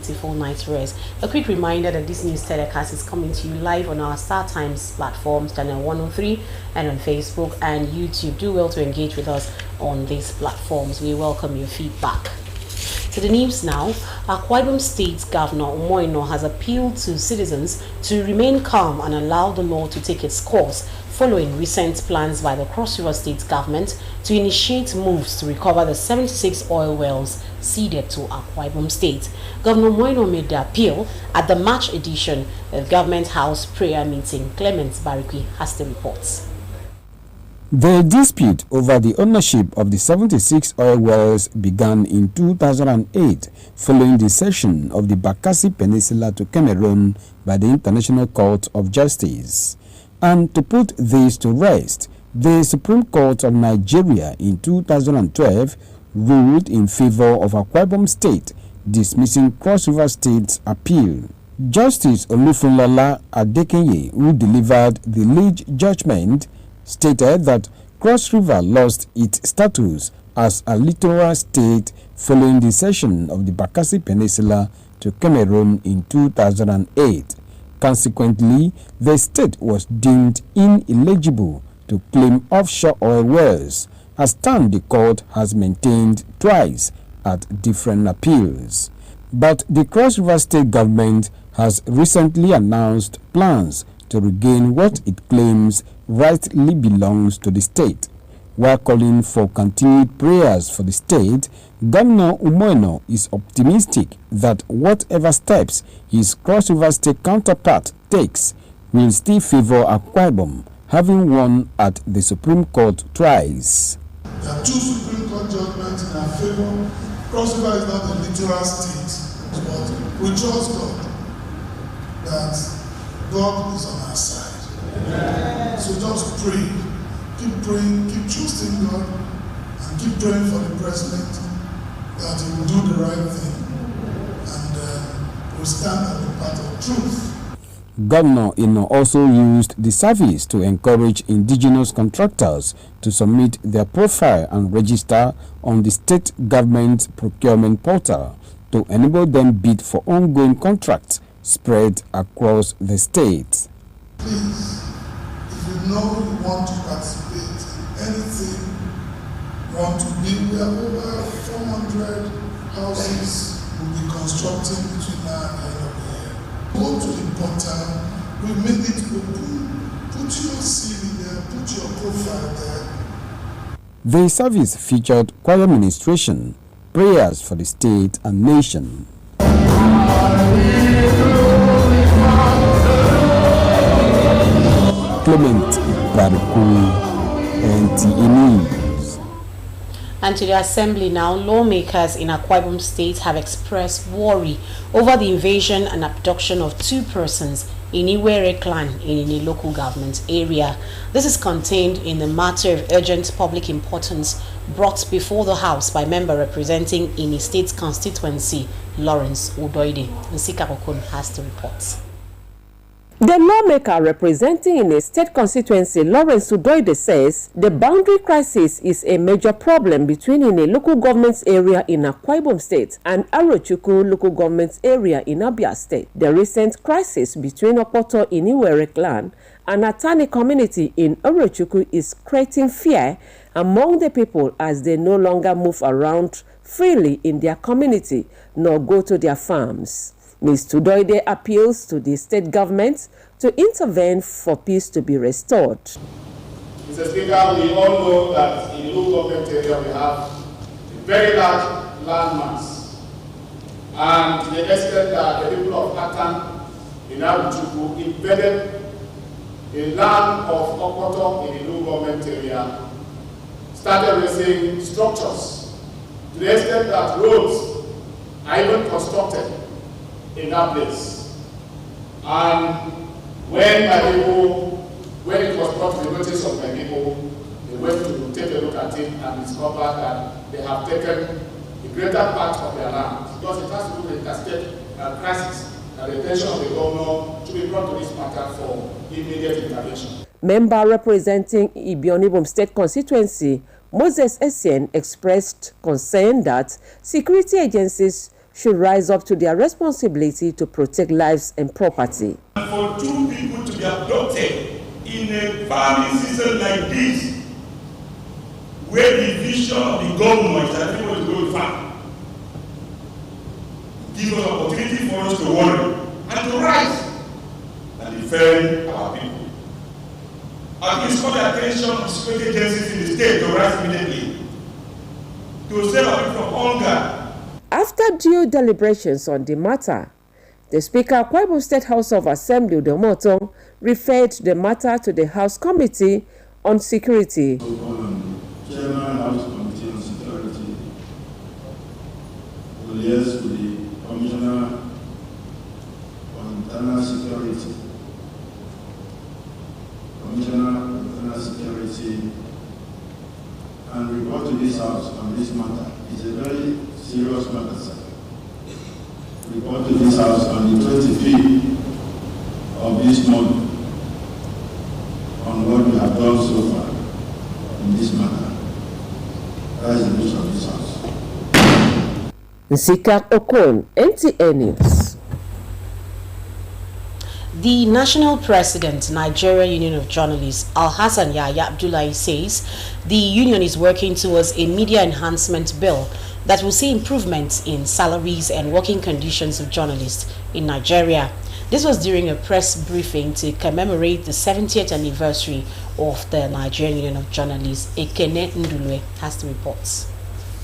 beautiful night's rest. A quick reminder that this news telecast is coming to you live on our Star Times platforms, channel 103, and on Facebook and YouTube. Do well to engage with us on these platforms. We welcome your feedback. To the news now, Akwa Ibom State Governor Umoino has appealed to citizens to remain calm and allow the law to take its course following recent plans by the Cross River State government to initiate moves to recover the 76 oil wells ceded to Akwa Ibom State. Governor Umoino made the appeal at the March edition of Government House prayer meeting. Clement Barikwi has the reports. The dispute over the ownership of the 76 oil wells began in 2008 following the cession of the Bakassi Peninsula to Cameroon by the International Court of Justice. And to put this to rest, the Supreme Court of Nigeria in 2012 ruled in favor of Akwa Ibom State, dismissing Cross River State's appeal. Justice Olufunlola Adekinye, who delivered the lead judgment, stated that Cross River lost its status as a littoral state following the cession of the Bakassi Peninsula to Cameroon in 2008. Consequently, the state was deemed ineligible to claim offshore oil wells, a stand the court has maintained twice at different appeals. But the Cross River State government has recently announced plans to regain what it claims rightly belongs to the state. While calling for continued prayers for the state, Governor Umoino is optimistic that whatever steps his Cross River State counterpart takes will still favor Akwa Ibom, having won at the Supreme Court twice. There are two Supreme Court judgments in our favor. Cross River is not a literal state, but we trust God that God is on our side. So just pray, keep praying, keep trusting God, and keep praying for the president that he will do the right thing and will stand at the path of truth. Governor Ino also used the service to encourage indigenous contractors to submit their profile and register on the state government procurement portal to enable them bid for ongoing contracts spread across the state. Please, if you know you want to participate in anything, want to build, we have over 400 houses we'll be constructing between now and the end of the year. Go to the portal, we make it open, put your CV there, put your profile there. The service featured choir ministration, prayers for the state and nation. Clement Barikwi, NTA News. And to the Assembly now, lawmakers in Akwa Ibom State have expressed worry over the invasion and abduction of two persons in Iwere clan in a local government area. This is contained in the matter of urgent public importance brought before the House by member representing Ini State constituency, Lawrence Udoide. Nsika Okon has the reports. The lawmaker representing in a state constituency, Lawrence Udoide, says the boundary crisis is a major problem between a local government area in Akwa Ibom State and Arochukwu local government area in Abia State. The recent crisis between Okpoto in Iwere clan and Atani community in Arochukwu is creating fear among the people as they no longer move around freely in their community nor go to their farms. Ms. Udoide appeals to the state government to intervene for peace to be restored. Mr. Speaker, we all know that in the local government area we have a very large land mass. And to the extent that the people of Atan in Arochukwu invaded the land of Okpoto in the local government area, started raising structures to the extent that roads are even constructed in that place. And when it was brought to the notice of my people, they went to take a look at it and discovered that they have taken the greater part of their land because it has to do with the state crisis and the attention of the governor to be brought to this matter for immediate intervention. Member representing Ibion Ibom State constituency, Moses Essien, expressed concern that security agencies should rise up to their responsibility to protect lives and property. And for two people to be abducted in a farming season like this, where the vision of the government is that people to go to farm, give us opportunity for us to worry and to rise and defend our people. And please call the attention of security agencies in the state to rise immediately to save our people from hunger. After due deliberations on the matter, the Speaker of Akwa Ibom State House of Assembly, Udo Moton, referred the matter to the House Committee on Security. Chairman House Committee on Security will liaise with the Commissioner on Internal Security. And report to this House on this matter. It's a very serious matter, sir. Report to this House on the 25th of this month on what we have done so far in this matter. That is the wish of this House. Nsika Okon, NTA News. The National President, Nigeria Union of Journalists, Al-Hassan Yahya Abdullahi, says the union is working towards a media enhancement bill that will see improvements in salaries and working conditions of journalists in Nigeria. This was during a press briefing to commemorate the 70th anniversary of the Nigerian Union of Journalists. Ekene Ndulwe has the reports.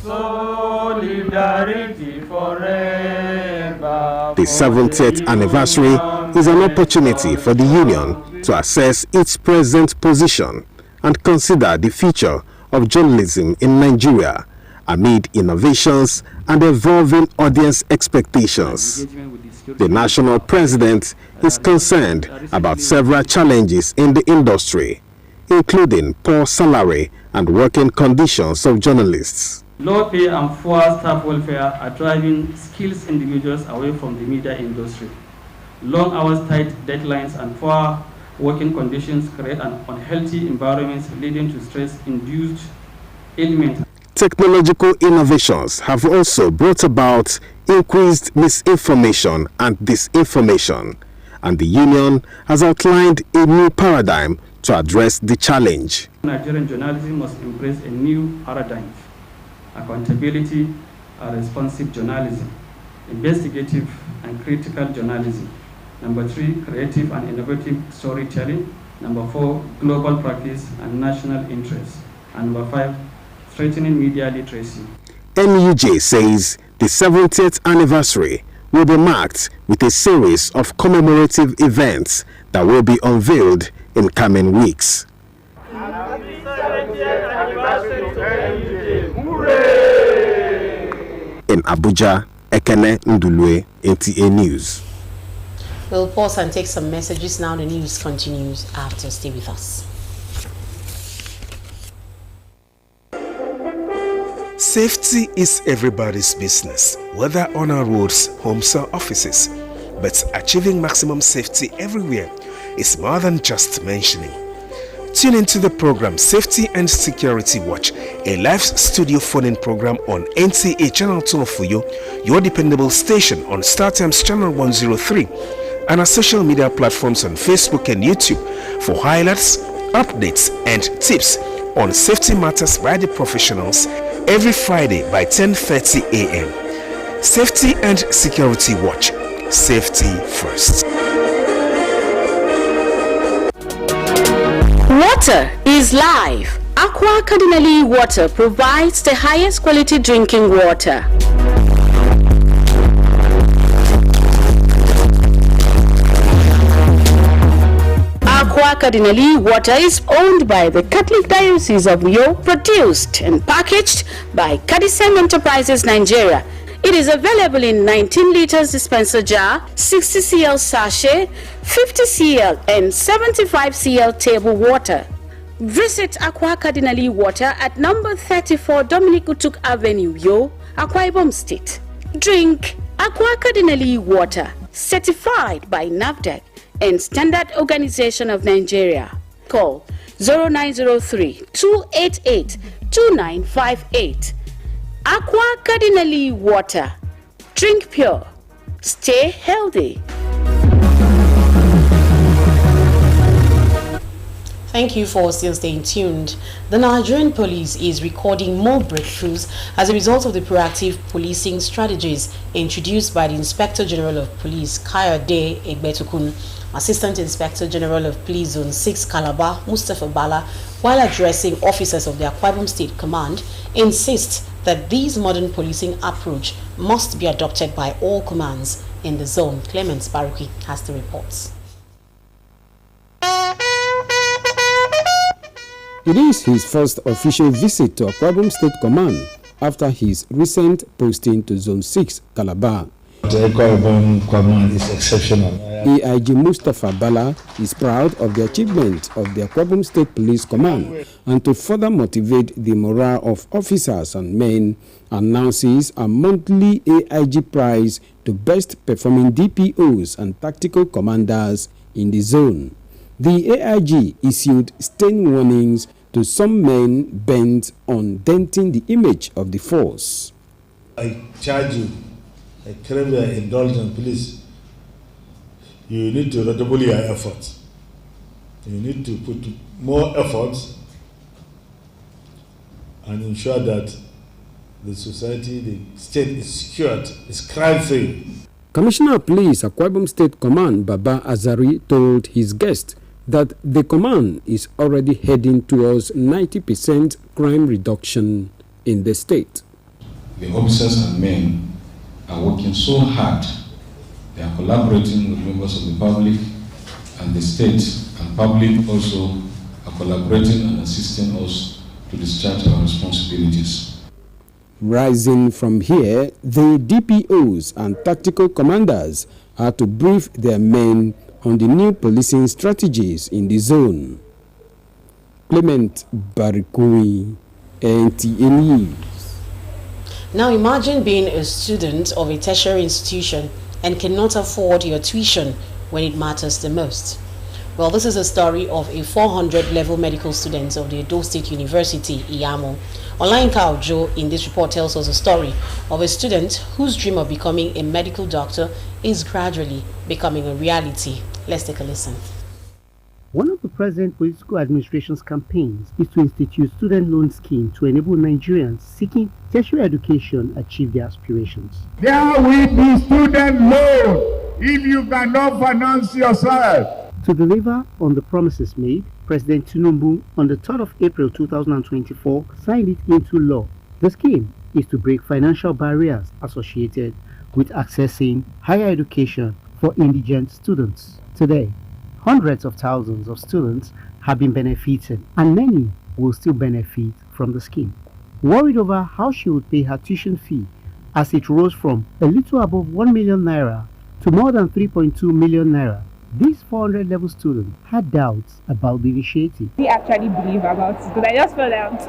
Solidarity forever. The 70th anniversary is an opportunity for the union to assess its present position and consider the future of journalism in Nigeria amid innovations and evolving audience expectations. The national president is concerned about several challenges in the industry, including poor salary and working conditions of journalists. Low pay and poor staff welfare are driving skilled individuals away from the media industry. Long hours, tight deadlines, and poor working conditions create an unhealthy environment leading to stress-induced ailments. Technological innovations have also brought about increased misinformation and disinformation, and the union has outlined a new paradigm to address the challenge. Nigerian journalism must embrace a new paradigm: accountability and responsive journalism, investigative and critical journalism. Number 3, creative and innovative storytelling. Number 4, global practice and national interest. And number 5, strengthening media literacy. NUJ says the 70th anniversary will be marked with a series of commemorative events that will be unveiled in coming weeks. Happy 70th anniversary to NUJ. Hooray! In Abuja, Ekene Ndulwe, NTA News. We'll pause and take some messages now. The news continues after. Stay with us. Safety is everybody's business, whether on our roads, homes or offices. But achieving maximum safety everywhere is more than just mentioning. Tune into the program Safety and Security Watch, a live studio phone-in program on NTA Channel 12 for you, your dependable station on StarTimes Channel 103, and our social media platforms on Facebook and YouTube for highlights, updates, and tips on safety matters by the professionals every Friday by 10:30 a.m. Safety and Security Watch. Safety first. Water is life. Aqua Cardinali Water provides the highest quality drinking water. Aqua Cardinali Water is owned by the Catholic Diocese of Uyo, produced and packaged by Cadisem Enterprises Nigeria. It is available in 19 liters dispenser jar, 60 cl sachet, 50 cl and 75 cl table water. Visit Aqua Cardinali Water at number 34 Dominic Utuk Avenue, Uyo, Akwa Ibom State. Drink Aqua Cardinali Water, certified by NAFDAC and Standard Organization of Nigeria. Call 0903-288-2958. Aqua Cardinali Water. Drink pure. Stay healthy. Thank you for still staying tuned. The Nigerian police is recording more breakthroughs as a result of the proactive policing strategies introduced by the Inspector General of Police, Kayode Egbetukun. Assistant Inspector General of Police Zone 6 Calabar, Mustapha Bala, while addressing officers of the Akwa Ibom State Command, insists that this modern policing approach must be adopted by all commands in the zone. Clemens Baruki has the reports. It is his first official visit to Akwa Ibom State Command after his recent posting to Zone 6, Calabar. The Akwa Ibom Command is exceptional. AIG Mustapha Bala is proud of the achievement of the Akwa Ibom State Police Command, and to further motivate the morale of officers and men, announces a monthly AIG prize to best performing DPOs and tactical commanders in the zone. The AIG issued stern warnings to some men bent on denting the image of the force. I charge you, I crave your indulgence, please. You need to redouble your efforts. You need to put more efforts and ensure that the society, the state is secured, is crime-free. Commissioner of Police, Akwa Ibom State Command, Baba Azari, told his guest that the command is already heading towards 90% crime reduction in the state. The officers and men are working so hard. They are collaborating with members of the public and the state, and public also are collaborating and assisting us to discharge our responsibilities. Rising from here, the DPOs and tactical commanders are to brief their men on the new policing strategies in the zone. Clement Barikui, NTA News. Now imagine being a student of a tertiary institution and cannot afford your tuition when it matters the most. Well, this is a story of a 400-level medical student of the Edo State University, Iyamo. Olayinka Ojo in this report tells us a story of a student whose dream of becoming a medical doctor is gradually becoming a reality. Let's take a listen. One of the present political administration's campaigns is to institute student loan scheme to enable Nigerians seeking tertiary education achieve their aspirations. There will be student loan if you cannot finance yourself. To deliver on the promises made, President Tinubu on the 3rd of April 2024 signed it into law. The scheme is to break financial barriers associated with accessing higher education for indigent students. Today, hundreds of thousands of students have been benefited, and many will still benefit from the scheme. Worried over how she would pay her tuition fee as it rose from a little above 1 million naira to more than 3.2 million naira, this 400-level student had doubts about the initiative. We actually believe about it, but I just felt that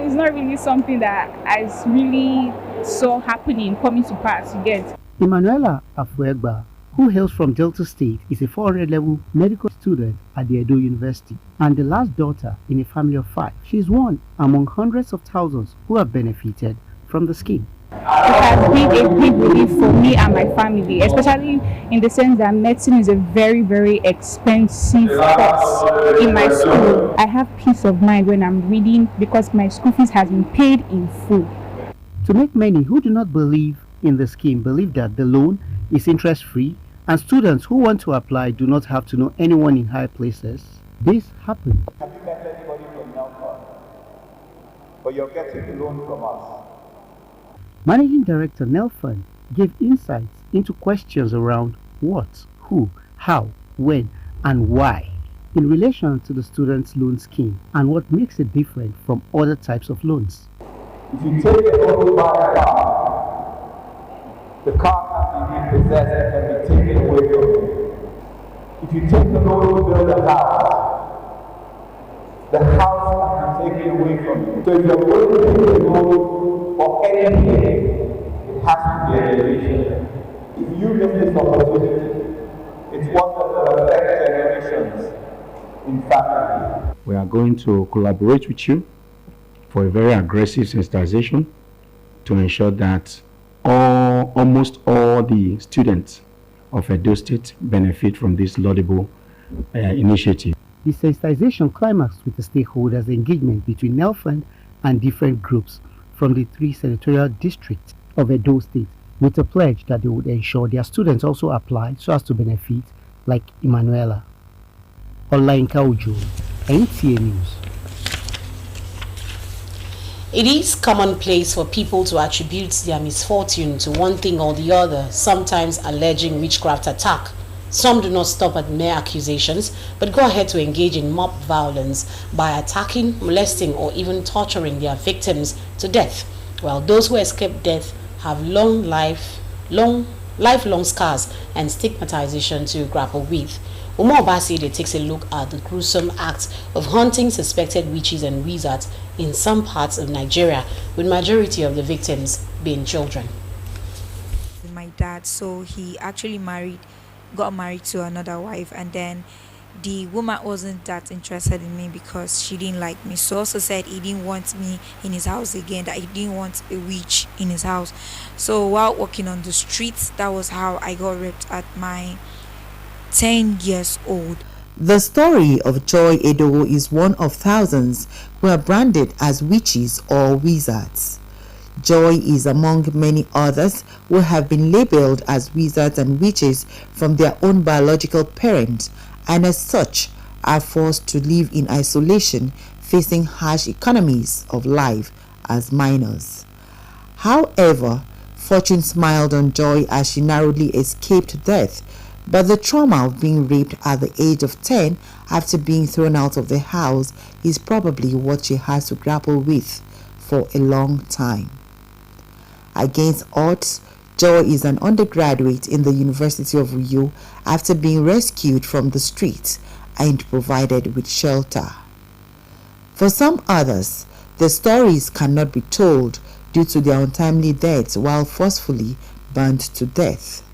it's not really something that I really saw happening, coming to pass, you get. Emanuela Afuegba, who hails from Delta State, is a 400-level medical student at the Edo University and the last daughter in a family of 5. She is one among hundreds of thousands who have benefited from the scheme. It has been a big relief for me and my family, especially in the sense that medicine is a very, very expensive course in my school. I have peace of mind when I'm reading because my school fees has been paid in full. To make many who do not believe in the scheme believe that the loan is interest-free and students who want to apply do not have to know anyone in high places, this happened. Have you met anybody from Nelfund? But you're getting the loan from us. Managing Director Nelfund gave insights into questions around what, who, how, when, and why in relation to the students' loan scheme and what makes it different from other types of loans. If you take a loan to buy a car, the car can be repossessed and be taken away from you. If you take the loan to build a house, the house can be taken away from you. So if you're going to take a loan for anything, it has to be a generation. If you miss this opportunity, it's one that will affect generations in family. We are going to collaborate with you for a very aggressive sensitization to ensure that all almost all the students of Edo State benefit from this laudable initiative. The sensitization climaxed with the stakeholders' engagement between NELFund and different groups from the 3 senatorial districts of Edo State, with a pledge that they would ensure their students also apply so as to benefit like Emanuela. Olainka Ujo, NTA News. It is commonplace for people to attribute their misfortune to one thing or the other, sometimes alleging witchcraft attack. Some do not stop at mere accusations, but go ahead to engage in mob violence by attacking, molesting, or even torturing their victims to death, while those who escape death have lifelong scars and stigmatization to grapple with. Umar Obaside takes a look at the gruesome act of hunting suspected witches and wizards in some parts of Nigeria, with majority of the victims being children. My dad, so he actually got married to another wife, and then the woman wasn't that interested in me because she didn't like me. So also said he didn't want me in his house again, that he didn't want a witch in his house. So while walking on the streets, that was how I got raped at my 10 years old. The story of Joy Edo is one of thousands who are branded as witches or wizards. Joy is among many others who have been labeled as wizards and witches from their own biological parents, and as such are forced to live in isolation, facing harsh economies of life as minors. However, fortune smiled on Joy as she narrowly escaped death, but the trauma of being raped at the age of 10 after being thrown out of the house is probably what she has to grapple with for a long time. Against odds, Joy is an undergraduate in the University of Uyo after being rescued from the streets and provided with shelter. For some others, the stories cannot be told due to their untimely deaths while forcefully burned to death.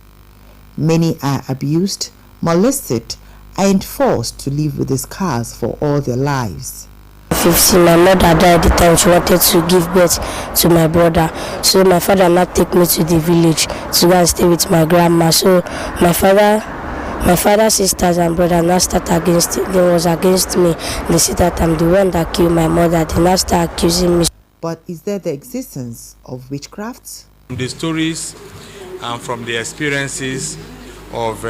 Many are abused, molested, and forced to live with the scars for all their lives. 15, my mother died at the time. She wanted to give birth to my brother, so my father now take me to the village to go and stay with my grandma. So my father's sisters and brother now start against me. They say that I'm the one that killed my mother. They now start accusing me. But is there the existence of witchcraft? From the stories and from the experiences of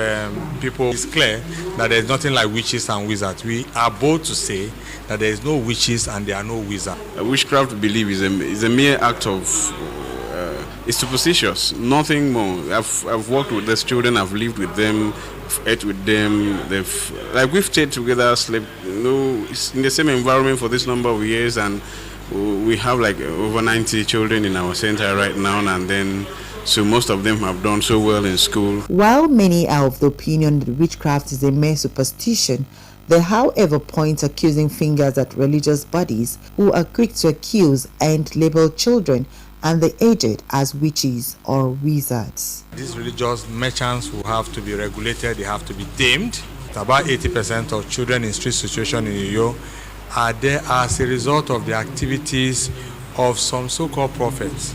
people, it's clear that there's nothing like witches and wizards. We are bold to say that there is no witches and there are no wizards. Witchcraft belief is a mere act of it's superstitious, nothing more. I've worked with these children, I've lived with them, I've ate with them. We've stayed together, slept, in the same environment for this number of years, and we have like over 90 children in our center right now, and then so most of them have done so well in school. While many are of the opinion that witchcraft is a mere superstition, they however point accusing fingers at religious bodies who are quick to accuse and label children and the aged as witches or wizards. These religious merchants will have to be regulated, they have to be tamed. About 80% of children in street situation in Uyo are there as a result of the activities of some so-called prophets,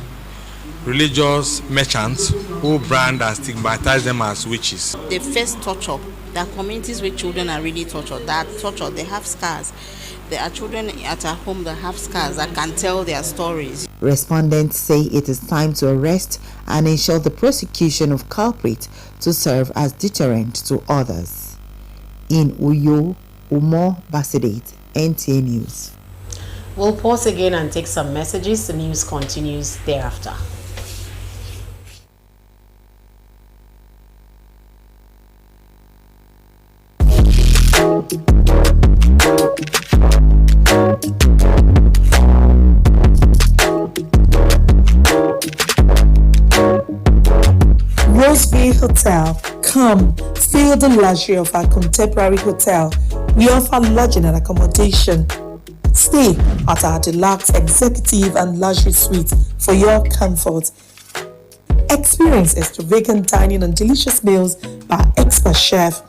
religious merchants who brand and stigmatize them as witches. They face torture. There are communities where children are really tortured. They have scars. There are children at our home that have scars that can tell their stories. Respondents say it is time to arrest and ensure the prosecution of culprits to serve as deterrent to others. In Uyo, Umar Obaside, NTA News. We'll pause again and take some messages. The news continues thereafter. Roseville Hotel. Come, feel the luxury of our contemporary hotel. We offer lodging and accommodation. Stay at our deluxe executive and luxury suite for your comfort. Experience extravagant dining and delicious meals by expert chef.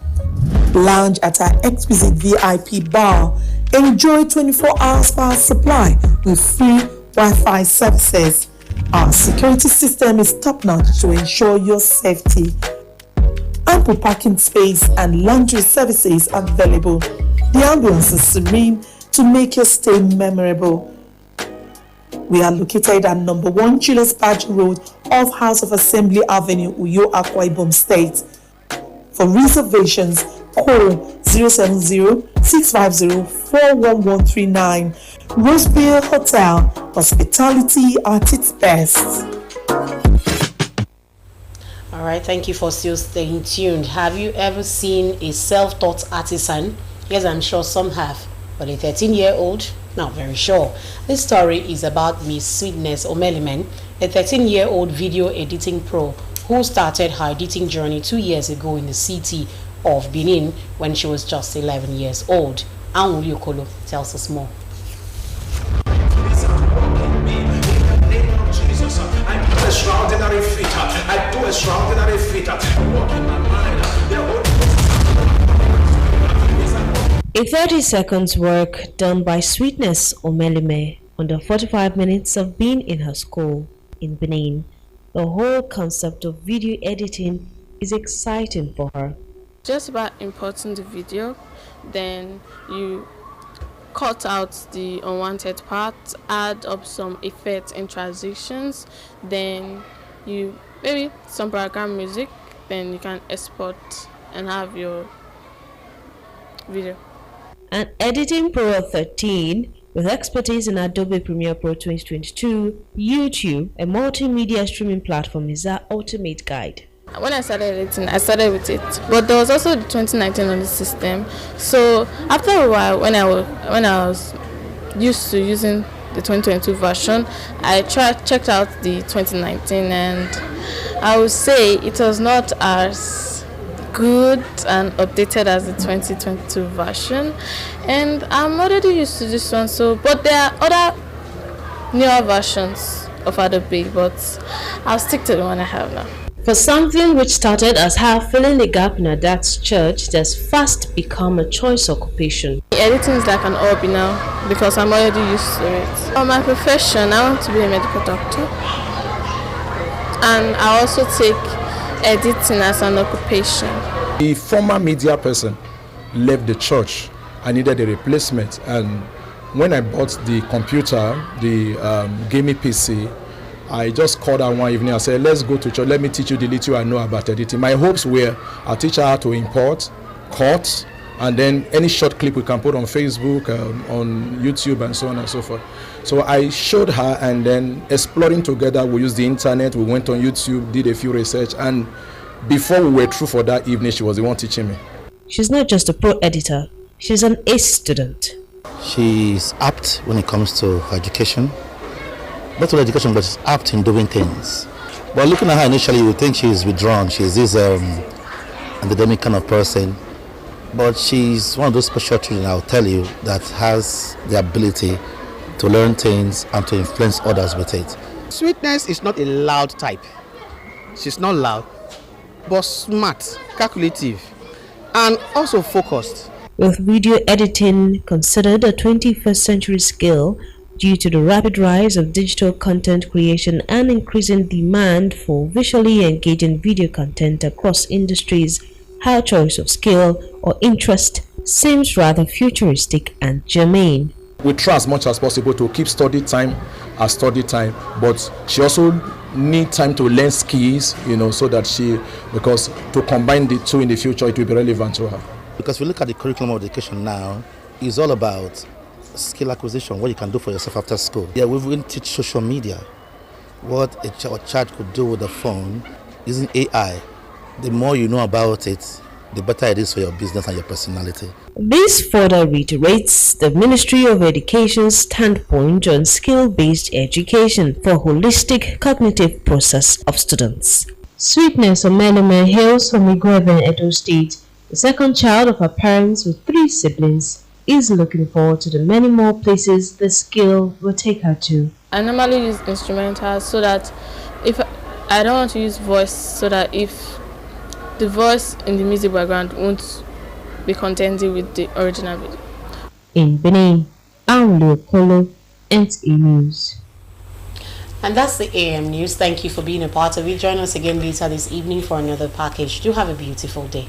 Lounge at our exquisite VIP bar. Enjoy 24 hours power supply with free Wi-Fi services. Our security system is top-notch to ensure your safety. Ample parking space and laundry services are available. The ambience is serene to make your stay memorable. We are located at number 1 Julius Baji Road off House of Assembly Avenue, Uyo, Akwa Ibom State. For reservations, call 070-650-41139. Roseville Hotel, hospitality at its best. All right, thank you for still staying tuned. Have you ever seen a self-taught artisan? Yes, I'm sure some have, but a 13-year-old? Not very sure. This story is about Miss Sweetness Omelimen, a 13-year-old video editing pro who started her editing journey 2 years ago in the city of Benin when she was just 11 years old. Anwuli Okolo tells us more. A 30 seconds work done by Sweetness Omelime under 45 minutes of being in her school in Benin. The whole concept of video editing is exciting for her. Just about importing the video, then you cut out the unwanted parts, add up some effects and transitions, then you maybe some background music, then you can export and have your video. An editing pro of 13 with expertise in Adobe Premiere Pro 2022, YouTube, a multimedia streaming platform is our ultimate guide. When I started editing, I started with it, but there was also the 2019 on the system. So after a while, when I was used to using the 2022 version, I checked out the 2019, and I would say it was not as good and updated as the 2022 version, and I'm already used to this one. So, but there are other newer versions of Adobe, but I'll stick to the one I have now. For something which started as her filling the gap in her dad's church, that's fast become a choice occupation. Editing is like an hobby now because I'm already used to it. For my profession, I want to be a medical doctor, and I also take editing as an occupation. The former media person left the church. I needed a replacement, and when I bought the computer, the gaming PC, I just called her one evening. I said, let's go to church, let me teach you the little I know about editing. My hopes were I'll teach her how to import, cut, and then any short clip we can put on Facebook, on YouTube, and so on and so forth. So I showed her, and then exploring together, we used the internet, we went on YouTube, did a few research, and before we were through for that evening, she was the one teaching me. She's not just a pro editor, she's an ace student. She's apt when it comes to her education. Not to education, but she's apt in doing things. But looking at her initially, you would think she's withdrawn. She's this academic kind of person. But she's one of those special children, I'll tell you, that has the ability to learn things and to influence others with it. Sweetness is not a loud type. She's not loud, but smart, calculative, and also focused. With video editing considered a 21st century skill due to the rapid rise of digital content creation and increasing demand for visually engaging video content across industries, her choice of skill or interest seems rather futuristic and germane. We try as much as possible to keep study time as study time, but she also needs time to learn skills, so that because to combine the two in the future, it will be relevant to her. Because we look at the curriculum of education now, it's all about skill acquisition, what you can do for yourself after school. Yeah, we will teach social media, what a child could do with a phone using AI. The more you know about it, the better it is for your business and your personality. This further reiterates the Ministry of Education's standpoint on skill-based education for holistic cognitive process of students. Sweetness Omelime hails from Igwebe, Edo State. The second child of her parents with 3 siblings is looking forward to the many more places the skill will take her to. I normally use instrumentals so that if I don't want to use voice, so that if the voice in the music background won't be contending with the original video. In Benin, Anwuli Okolo, NTA News. And that's the AM News. Thank you for being a part of it. Join us again later this evening for another package. Do have a beautiful day.